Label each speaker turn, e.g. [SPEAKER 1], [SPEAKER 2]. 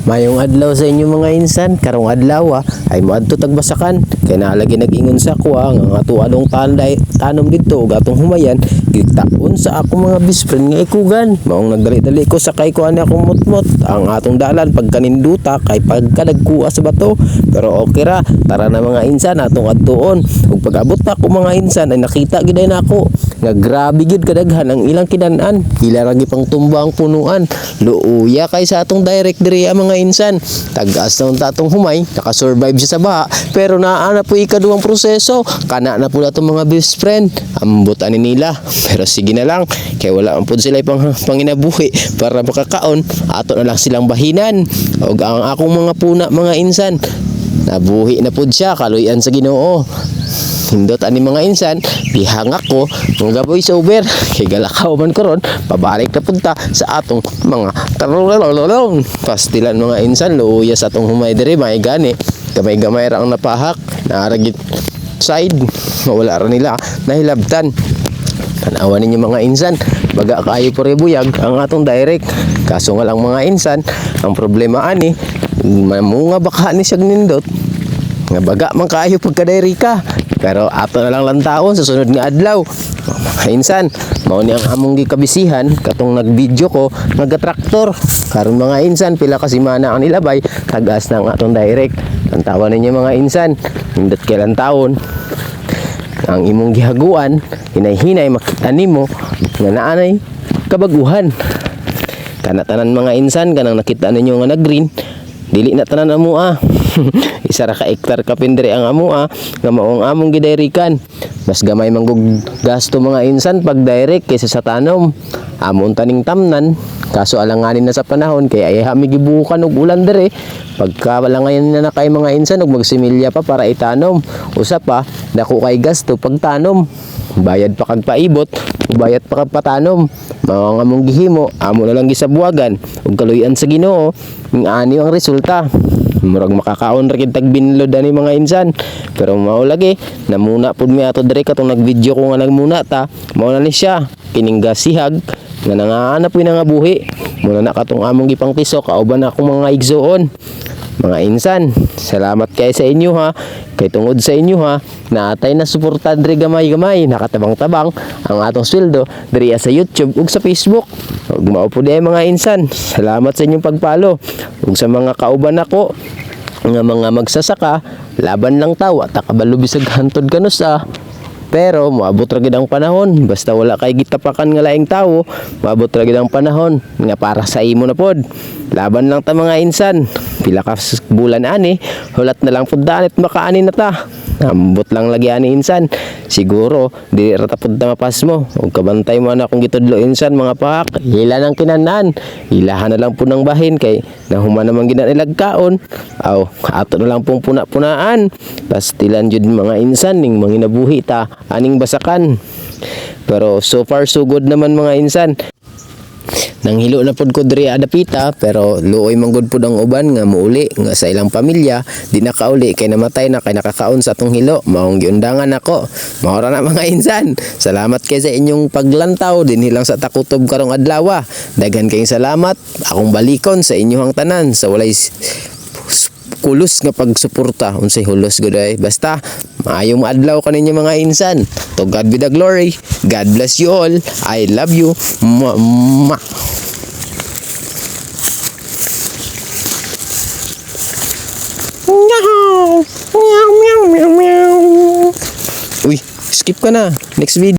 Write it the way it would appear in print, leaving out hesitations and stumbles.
[SPEAKER 1] Mayong adlaw sa inyo mga insan, karong adlaw ay moadto tagbasakan kay naalagi nag-ingon sa ako nga ato adong tanday tanom dito ug atong humayan gitaon sa ako mga best friend nga ikugan maong nagdali-dali ko sakay ko ani akong mutmot ang atong dalan pagkaninduta kay pagkadagkuha sa bato pero okay ra tara na mga insan atong adtuon ug pag-abot na ko mga insan ay nakita gid na ako nga grabe gid kadaghan ang ilang kidan-an pila ra gipang tumba ang punuan luuya kay sa atong direct diri mga insan tagas na tatong humay nakasurvive siya sa baha pero naana po ikaduhang proseso kana na po natong mga best friend ambot ani nila pero sige na lang kay wala man pud sila panginabuhi para makakaon ato na lang silang bahinan ug ang akong mga puna mga insan nabuhi na pud siya kaluyan sa Ginoo hindot ani mga insan gihangak ko mga voice over kay galakaw man karon pabalik na punta sa atong mga tarolololong pastilan mga insan luuya sa atong humay diri may gani gamay-gamay ra ang napahak naaragit side wala ra nila nahilabtan tanawa ninyo mga insan baga kaayo pare buyag ang atong direct kaso nga lang mga insan ang problema ani mamunga baka ni siya nindot nga baga man kaayo pagka-dairy ka pero ato na lang lantaon sa sunod nga adlaw mga insan mao ni ang among gikabisihan katong nagvideo ko nagatraktor karon mga insan pila ka semana ang nilabay tagas na ang atong direct lantawan ninyo mga insan hindot kay lantaon ang imong gihaguan hinay-hinay makita nimo nga naanay kabaguhan kana tanan mga insan kanang nakita ninyo nga nag-green dili na tanan amoa isa ra ka hektar kapindre ang amoa nga maong among gidayrikan mas gamay manggug gasto mga insan pag direct kaysa sa tanom amon taning tamnan kaso alanganin na sa panahon kay ay hami gibukan og ulan dire pagka wala ngayon na kay mga insan og magsimilya pa para itanom usa pa dako kay gasto pagtanom bayad pa kag paibot bayad pa kag patanom mao nga among gihimo amo na lang gisabuagan ug kaluyan sa Ginoo ning ani ang resulta murag makakaon ra kid tag binlod ani mga insan pero mao lagi namuna pud mi ato dire katong nagvideo ko nga nagmuna ta mao na ni siya kining gasihag nga nangaanap ko nga buhi muna na katong among gipang tiso kauban na akong mga igsuon mga insan salamat kay sa inyo ha kay tungod sa inyo ha naatay na suporta diri gamay-gamay nakatabang-tabang ang atong sweldo diri sa YouTube ug sa Facebook ug mao pud mga insan salamat sa inyong pagpalo ug sa mga kauban nako nga mga magsasaka laban lang tawa ta kabalo bisag hantod kanusa pero moabot ra gid ang panahon basta wala kay gitapakan nga laing tawo moabot ra gid ang panahon nga para sa imo na pod laban lang ta mga insan pila ka bulan ani hulat na lang pud danit makaani na ta ambot lang lagi ani insan siguro di ra ta pud mapas mo ug kabantay mo na akong gitudlo insan mga pahak hila nang kinanan hilahan na lang pud ng bahin kay nahuman naman gid na ilagkaon aw ato na lang pong puna-punaan pastilan jud mga insan ning manginabuhi ta aning basakan pero so far so good naman mga insan nanghilo na pud ko diri adapita pero luoy man gud pud ang uban nga muuli nga sa ilang pamilya di nakauli kay namatay na kay nakakaon sa atong hilo maong giundangan ako mao ra na mga insan salamat kay sa inyong paglantaw dinhi lang sa takutob karong adlaw daghan kayong salamat akong balikon sa inyong tanan sa walay kulos nga pagsuporta unsay hulos gud ay basta maayong adlaw kaninyo mga insan to God be the glory God bless you all I love you Uy skip ka na next video